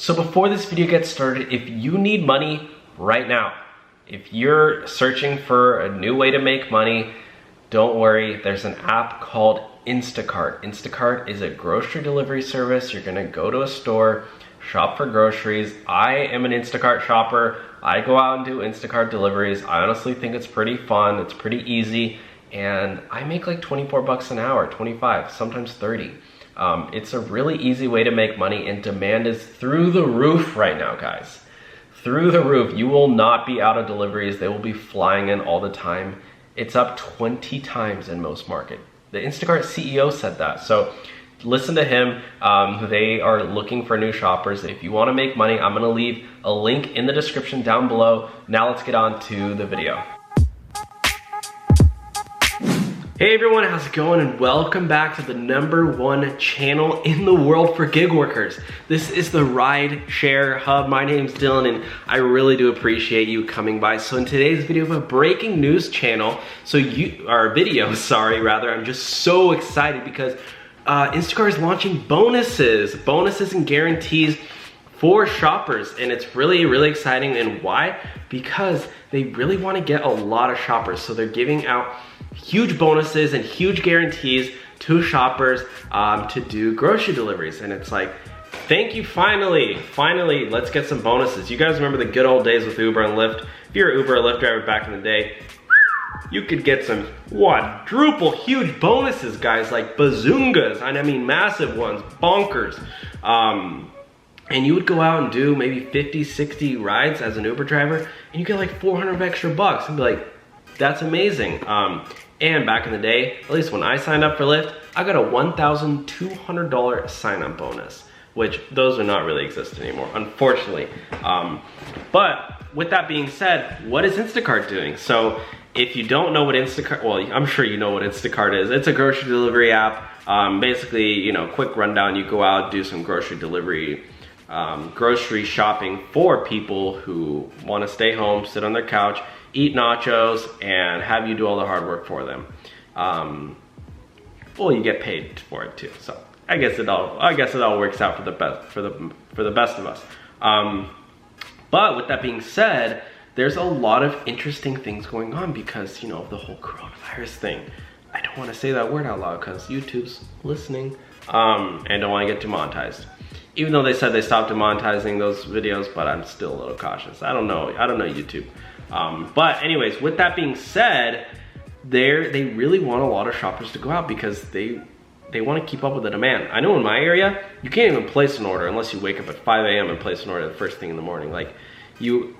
So before this video gets started, if you need money right now, if you're searching for a new way to make money, don't worry, there's an app called Instacart. Instacart is a grocery delivery service. You're gonna go to a store, shop for groceries. I am an Instacart shopper. I go out and do Instacart deliveries. I honestly think it's pretty fun, it's pretty easy, and I make like 24 bucks an hour, 25, sometimes 30. It's a really easy way to make money, and demand is through the roof right now, guys. Through the roof. You will not be out of deliveries. They will be flying in all the time. It's up 20 times in most markets. The Instacart CEO said that. So listen to him. They are looking for new shoppers. If you want to make money, I'm going to leave a link in the description down below. Now let's get on to the video. Hey everyone, how's it going? And welcome back to the #1 channel in the world for gig workers. This is the Rideshare Hub. My name's Dylan and I really do appreciate you coming by. So in today's video, we have a breaking news channel. I'm just so excited because Instacart is launching bonuses and guarantees for shoppers, and it's really exciting. And why? Because they really want to get a lot of shoppers. So they're giving out huge bonuses and huge guarantees to shoppers to do grocery deliveries. And it's like, thank you, finally, let's get some bonuses. You guys remember the good old days with Uber and Lyft? If you're an Uber or Lyft driver back in the day, you could get some quadruple huge bonuses, guys, like bazoongas. I mean massive ones, bonkers. And you would go out and do maybe 50, 60 rides as an Uber driver, and you get like 400 extra bucks. And be like, that's amazing. And back in the day, at least when I signed up for Lyft, I got a $1,200 sign-up bonus, which those do not really exist anymore, unfortunately. But with that being said, what is Instacart doing? So if you don't know what Instacart, well, I'm sure you know what Instacart is. It's a grocery delivery app. Basically, you know, quick rundown, you go out, do some grocery delivery, grocery shopping for people who want to stay home, sit on their couch, eat nachos, and have you do all the hard work for them. Well, you get paid for it too. So I guess it all works out for the best of us. But with that being said, there's a lot of interesting things going on because, you know, the whole coronavirus thing. I don't want to say that word out loud because YouTube's listening, and don't want to get demonetized. Even though they said they stopped demonetizing those videos, but I'm still a little cautious. I don't know YouTube. But anyways, with that being said, they really want a lot of shoppers to go out because they want to keep up with the demand. I know in my area, you can't even place an order unless you wake up at 5 a.m. and place an order the first thing in the morning. Like you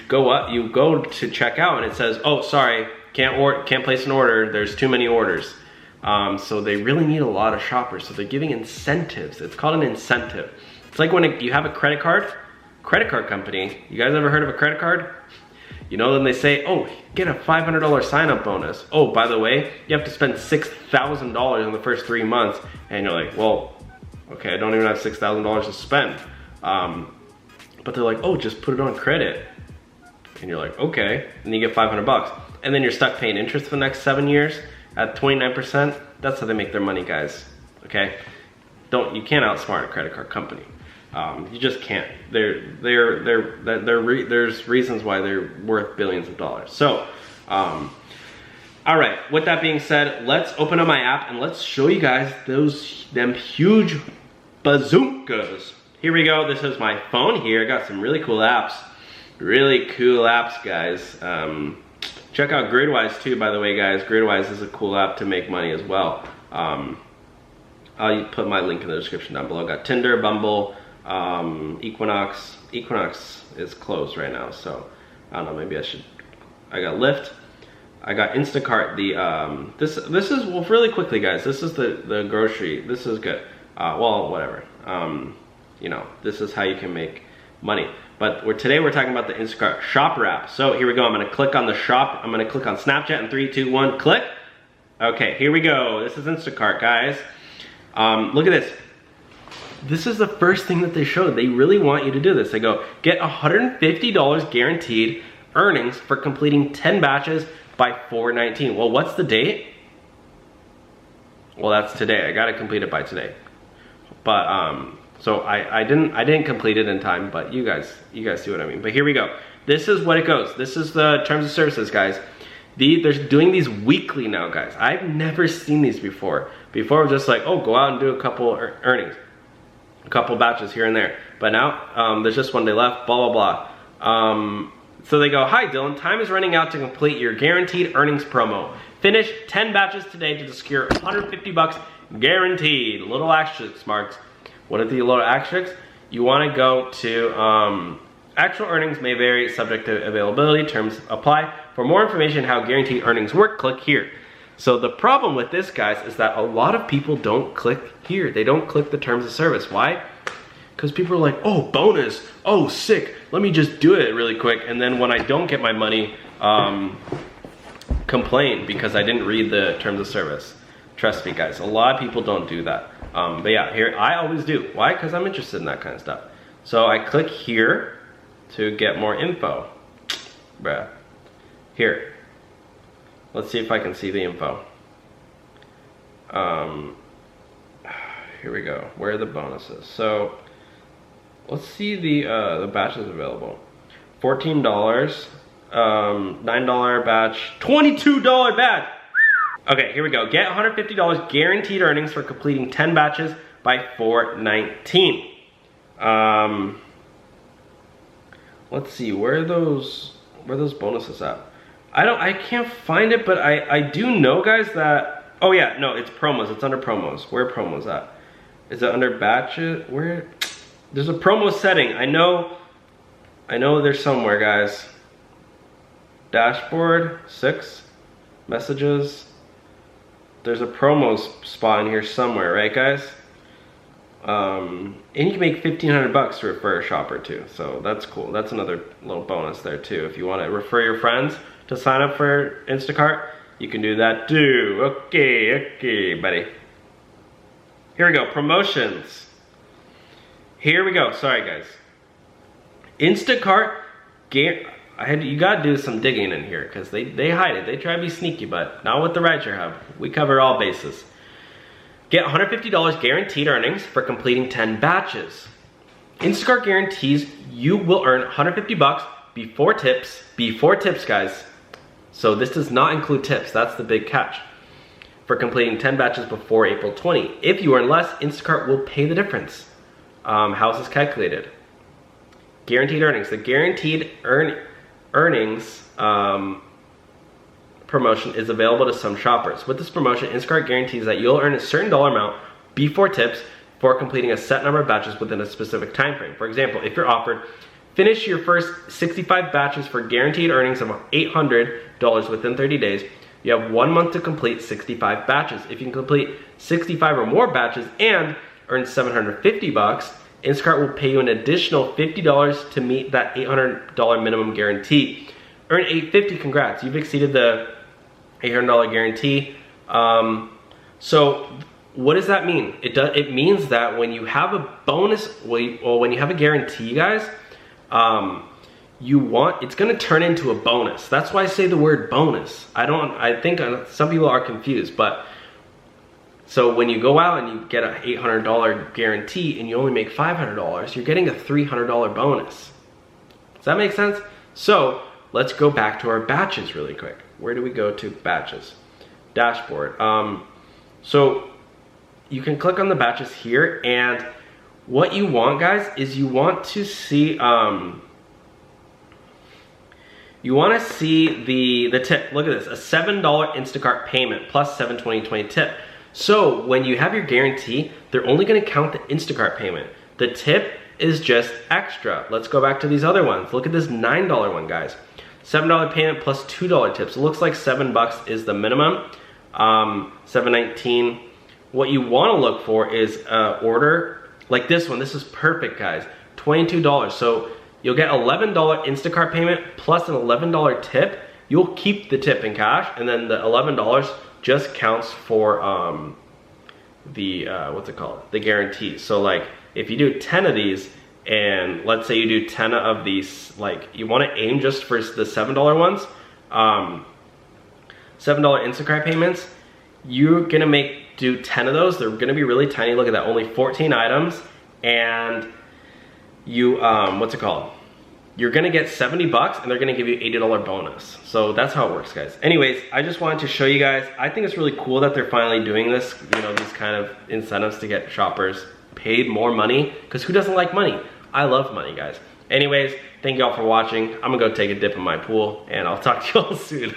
go to check out and it says, oh, sorry, can't place an order. There's too many orders. So they really need a lot of shoppers. So they're giving incentives. It's called an incentive. It's like when you have a credit card company. You guys ever heard of a credit card? You know, then they say, oh, get a $500 sign-up bonus. Oh, by the way, you have to spend $6,000 in the first 3 months. And you're like, well, okay, I don't even have $6,000 to spend. But they're like, oh, just put it on credit. And you're like, okay. And you get 500 bucks. And then you're stuck paying interest for the next 7 years at 29%. That's how they make their money, guys. Okay? You can't outsmart a credit card company. You just can't. There's reasons why they're worth billions of dollars. So, all right. With that being said, let's open up my app and let's show you guys them huge bazookas. Here we go. This is my phone here. I got some really cool apps. Really cool apps, guys. Check out Gridwise too, by the way, guys. Gridwise is a cool app to make money as well. I'll put my link in the description down below. I got Tinder, Bumble, Equinox. Equinox is closed right now, so I don't know, maybe I should. I got Lyft. I got Instacart. This is, well, really quickly, guys, this is the grocery. This is good. Well, whatever. You know, this is how you can make money. But today we're talking about the Instacart shopper app. So here we go. I'm gonna click on the shop. I'm gonna click on Snapchat in 3, 2, 1, click. Okay, here we go. This is Instacart, guys. Look at this. This is the first thing that they showed. They really want you to do this. They go, get $150 guaranteed earnings for completing 10 batches by 4/19. Well, what's the date? Well, that's today. I gotta complete it by today. But So I didn't complete it in time, but you guys see what I mean. But here we go. This is what it goes. This is the terms of services, guys. They're doing these weekly now, guys. I've never seen these before. Before it was just like, oh, go out and do a couple earnings, a couple batches here and there. But now there's just 1 day left, blah, blah, blah. So they go, hi Dylan, time is running out to complete your guaranteed earnings promo. Finish 10 batches today to secure $150 guaranteed. Little asterisk marks. What are the little asterisks? You wanna go to actual earnings may vary, subject to availability, terms apply. For more information how guaranteed earnings work, click here. So the problem with this, guys, is that a lot of people don't click here. They don't click the terms of service. Why? Because people are like, oh, bonus, oh, sick, let me just do it really quick. And then when I don't get my money, complain because I didn't read the terms of service. Trust me, guys, a lot of people don't do that. But yeah, here, I always do. Why? Because I'm interested in that kind of stuff. So I click here to get more info. Bruh. Here. Let's see if I can see the info. Here we go. Where are the bonuses? So let's see the batches available. $14, $9 batch, $22 batch. Okay, here we go. Get $150 guaranteed earnings for completing 10 batches by 4/19. Let's see, where are those bonuses at? I can't find it, but I do know, guys, that, oh yeah, no, it's promos. It's under promos. Where are promos at? Is it under batches? Where? There's a promo setting. I know there's somewhere, guys. Dashboard, 6, messages. There's a promo spot in here somewhere, right, guys? And you can make $1,500 to refer a shopper too, so that's cool. That's another little bonus there too. If you want to refer your friends to sign up for Instacart, you can do that too. Okay, buddy. Here we go, promotions. Here we go, sorry guys. Instacart, you gotta do some digging in here because they hide it. They try to be sneaky, but not with the Rideshare Hub. We cover all bases. Get $150 guaranteed earnings for completing 10 batches. Instacart guarantees you will earn $150 before tips, guys. So this does not include tips, that's the big catch. For completing 10 batches before April 20. If you earn less, Instacart will pay the difference. How is this calculated? Guaranteed earnings. The guaranteed earnings promotion is available to some shoppers. With this promotion, Instacart guarantees that you'll earn a certain dollar amount before tips for completing a set number of batches within a specific time frame. For example, if you're offered, finish your first 65 batches for guaranteed earnings of $800 within 30 days, you have 1 month to complete 65 batches. If you can complete 65 or more batches and earn $750, Instacart will pay you an additional $50 to meet that $800 minimum guarantee. Earn $850, congrats, you've exceeded the $800 guarantee. So what does that mean? It means that when you have a bonus, well, when you have a guarantee, guys, it's gonna turn into a bonus. That's why I say the word bonus. I think some people are confused, but so when you go out and you get an $800 guarantee and you only make $500, you're getting a $300 bonus. Does that make sense? So let's go back to our batches really quick. Where do we go to? Batches. Dashboard. So you can click on the batches here, and what you want, guys, is you want to see the tip. Look at this, a $7 Instacart payment plus $7.20 tip. So when you have your guarantee, they're only gonna count the Instacart payment. The tip is just extra. Let's go back to these other ones. Look at this $9 one, guys. $7 payment plus $2 tips. It looks like $7 is the minimum. $7.19. What you wanna look for is order, like this one. This is perfect, guys. $22. So you'll get $11 Instacart payment plus an $11 tip. You'll keep the tip in cash, and then the $11 just counts for what's it called? The guarantee. So like if you do 10 of these, and let's say you do 10 of these, like you want to aim just for the $7 ones, $7 Instacart payments, you're gonna do 10 of those. They're gonna be really tiny. Look at that, only 14 items, and you, what's it called? You're gonna get 70 bucks and they're gonna give you $80 bonus. So that's how it works, guys. Anyways, I just wanted to show you guys, I think it's really cool that they're finally doing this, you know, these kind of incentives to get shoppers paid more money, because who doesn't like money? I love money, guys. Anyways, thank y'all for watching. I'm gonna go take a dip in my pool and I'll talk to y'all soon.